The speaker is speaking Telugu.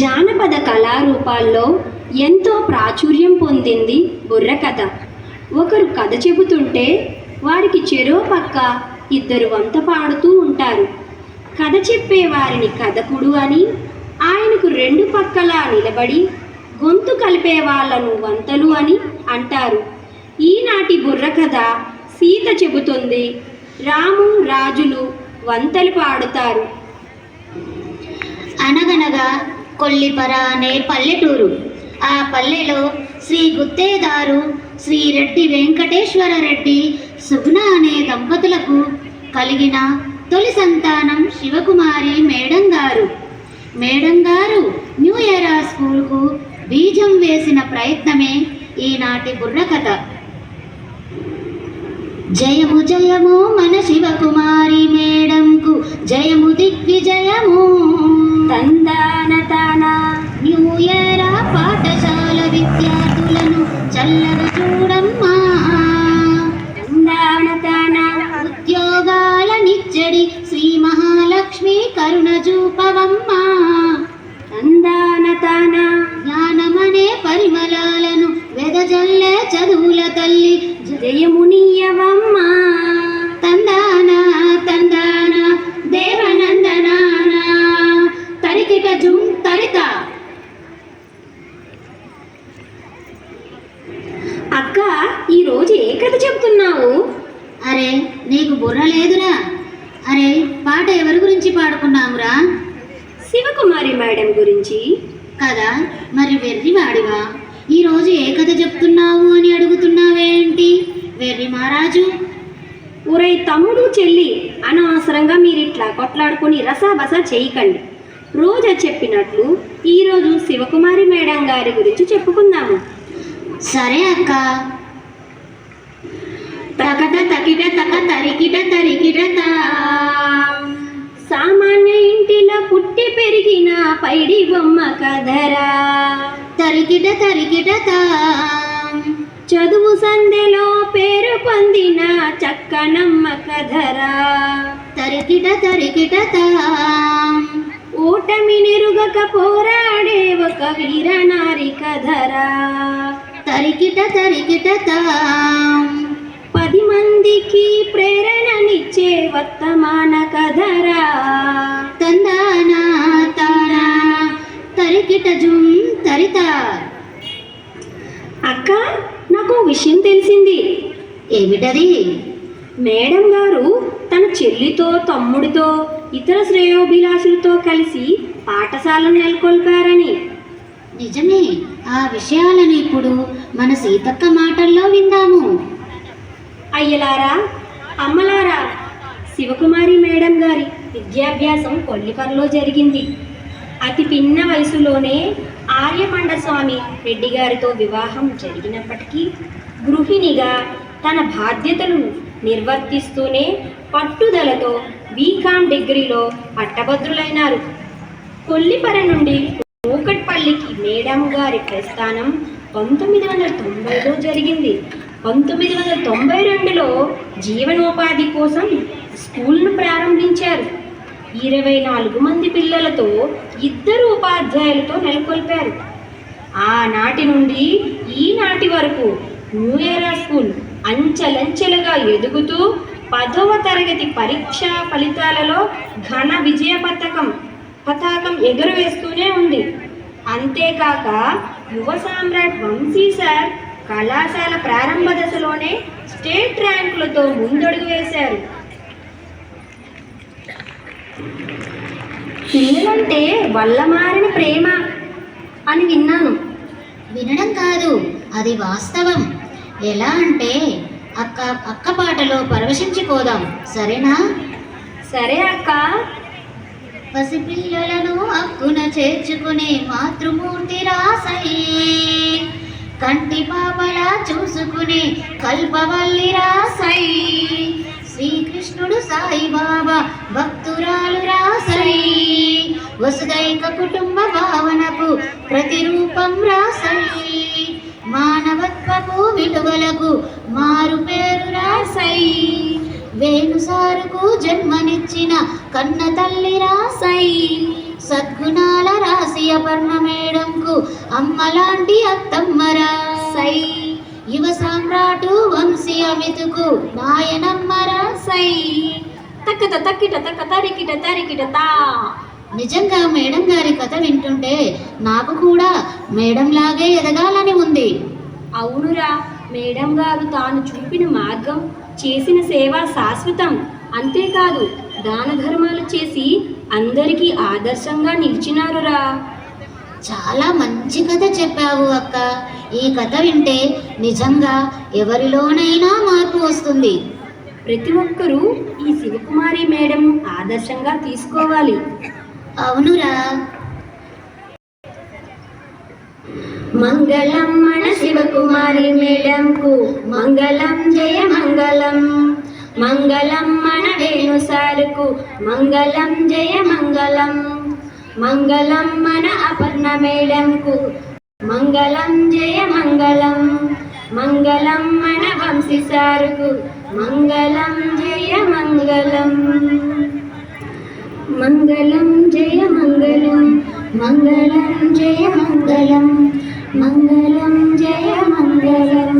జానపద కళారూపాల్లో ఎంతో ప్రాచుర్యం పొందింది బుర్రకథ. ఒకరు కథ చెబుతుంటే వారికి చెరో పక్క ఇద్దరు వంత పాడుతూ ఉంటారు. కథ చెప్పే వారిని కథకుడు అని, ఆయనకు రెండు పక్కలా నిలబడి గొంతు కలిపే వాళ్ళను వంతలు అని అంటారు. ఈనాటి బుర్రకథ సీత చెబుతుంది, రాము రాజులు వంతలు పాడుతారు. అనగనగా కొల్లిపర అనే పల్లెటూరు. ఆ పల్లెలో శ్రీ గుత్తేదారు శ్రీ రెడ్డి వెంకటేశ్వర రెడ్డి సుగుణ అనే దంపతులకు కలిగిన తొలి సంతానం శివకుమారి మేడం గారు. మేడం గారు న్యూ ఎరా స్కూల్కు బీజం వేసిన ప్రయత్నమే ఈనాటి బుర్రకథ. జయము జయము మన శివకుమారి మేడంకు, జయము దిగ్విజయము. తందాన తాన న్యూ ఎరా పాఠశాల విద్యార్థులను చల్లగా చూడమ్మా. తందాన తాన ఉద్యోగాల నిచ్చడి శ్రీ మహాలక్ష్మి కరుణ చూపవమ్మా. తందాన తాన జ్ఞానమనే పరిమళాలను వెదజల్లే చదువుల తల్లి జయమునియవమ్మ. తందాన తందాన దేవనందనాన తరికిట జుం తరిత. అక్క, ఈరోజు ఏ కథ చెబుతున్నావు? అరే నీకు బుర్ర లేదురా? అరే పాట ఎవరి గురించి పాడుకున్నామురా? శివకుమారి మేడం గురించి కదా. మరి వెర్రి వాడివా, ఈరోజు ఏ కథ చెప్తున్నావు అని అడుగుతున్నావేంటి వెర్రి మహారాజు? ఊరై తమ్ముడు చెల్లి, అనవసరంగా మీరిట్లా కొట్లాడుకొని రసాబస చేయకండి. రోజా చెప్పినట్లు ఈరోజు శివకుమారి మేడం గారి గురించి చెప్పుకుందాము. సరే అక్క. తకట తకిట తక తరికిట తరికిట తా. సామాన్య ఇంటిలో పుట్టి పెరిగిన పైడి బొమ్మ కథరా. తరికిట తరికిట తా. చదువు సందెలో పేరు పొందిన చక్కనమ్మ కథరా. తరికిట తరికిట తా. ఓటమి నిరుగక పోరాడే ఒక వీరనారి కథరా. తరికిట తరికిట తా. 10 మందికి ప్రేరణనిచ్చే వర్తమాన కథరా. తందాన తానా తరికిట జుం తరిత. అక్క, నాకు విషయం తెలిసింది. ఏమిటది? మేడం గారు తన చెల్లితో, తమ్ముడితో, ఇతర శ్రేయోభిలాషులతో కలిసి పాఠశాలను నెలకొల్పారని. నిజమే. ఆ విషయాలను ఇప్పుడు మన సీతక్క మాటల్లో విందాము. అయ్యలారా, అమ్మలారా, శివకుమారి మేడం గారి విద్యాభ్యాసం కొల్లిపరలో జరిగింది. అతి పిన్న వయసులోనే ఆర్యమండ స్వామి రెడ్డి గారితో వివాహం జరిగినప్పటికీ గృహిణిగా తన బాధ్యతలను నిర్వర్తిస్తూనే పట్టుదలతో బీకాం డిగ్రీలో పట్టభద్రులైనారు. కొల్లిపర నుండి కూకట్పల్లికి మేడం గారి ప్రస్థానం 1990లో జరిగింది. 1992లో జీవనోపాధి కోసం స్కూల్ను ప్రారంభించారు. 24 మంది పిల్లలతో 2 ఉపాధ్యాయులతో నెలకొల్పారు. ఆనాటి నుండి ఈనాటి వరకు న్యూ ఎరా స్కూల్ అంచెలంచెలుగా ఎదుగుతూ 10వ తరగతి పరీక్షా ఫలితాలలో ఘన విజయ పతాకం ఎగురవేస్తూనే ఉంది. అంతేకాక యువ సామ్రాట్ వంశీ సార్ కళాశాల ప్రారంభ దశలోనే స్టేట్ ర్యాంకులతో ముందడుగు వేశారు. పిల్లలంటే వల్లమారిన ప్రేమ అని విన్నాను. వినడం కాదు, అది వాస్తవం. ఎలా అంటే అక్క పాటలో పరవశించిపోదాం, సరేనా? సరే అక్క. పసిపిల్లలను హక్కున చేర్చుకునే మాతృమూర్తి రాసై, కంటి పాపలా చూసుకునే కల్పవల్లి రాసై, శ్రీకృష్ణుడు సాయిబాబా భక్తురాలు రాసై, వసుదైక కుటుంబ భావనకు ప్రతిరూపం రాసై, మానవత్వపు విలువలకు మారు పేరు రాసై, వేణుసారుకు జన్మనిచ్చిన కన్న తల్లి రాసై, సద్గుణాల రాసి అపర్ణ మేడంకు అమ్మలాంటి అత్తమ్మ రాసై, యువ సామ్రాటు వంశీ అమితుకు నాయనమ్మ రాసై. తక్కత తక్కిట తక్క తరికిట తరికిట తా. నిజంగా మేడం గారి కథ వింటుంటే నాకు కూడా మేడం లాగే ఎదగాలని ఉంది. అవునురా, మేడం గారు తాను చూపిన మార్గం, చేసిన సేవ శాశ్వతం. అంతేకాదు దాన ధర్మాలు చేసి అందరికీ ఆదర్శంగా నిలిచినారురా. చాలా మంచి కథ చెప్పావు అక్క. ఈ కథ వింటే నిజంగా ఎవరిలోనైనా మార్పు వస్తుంది. ప్రతి ఒక్కరూ ఈ శివకుమారి మేడం ఆదర్శంగా తీసుకోవాలి. అవునురా. మంగళం మన శివకుమారి మేడంకు మంగళం, జయ మంగళం. మంగళం మన వేణు సారుకు మంగళం, జయ మంగళం. మంగళం మన అపర్ణ మేడంకు మంగళం, జయ మంగళం. మంగళం మన వంశీ సారుకు మంగళం, జయ మంగళం. మంగళం, జయ మంగళం. మంగళం, జయ మంగళం. మంగళం, జయ మంగళం.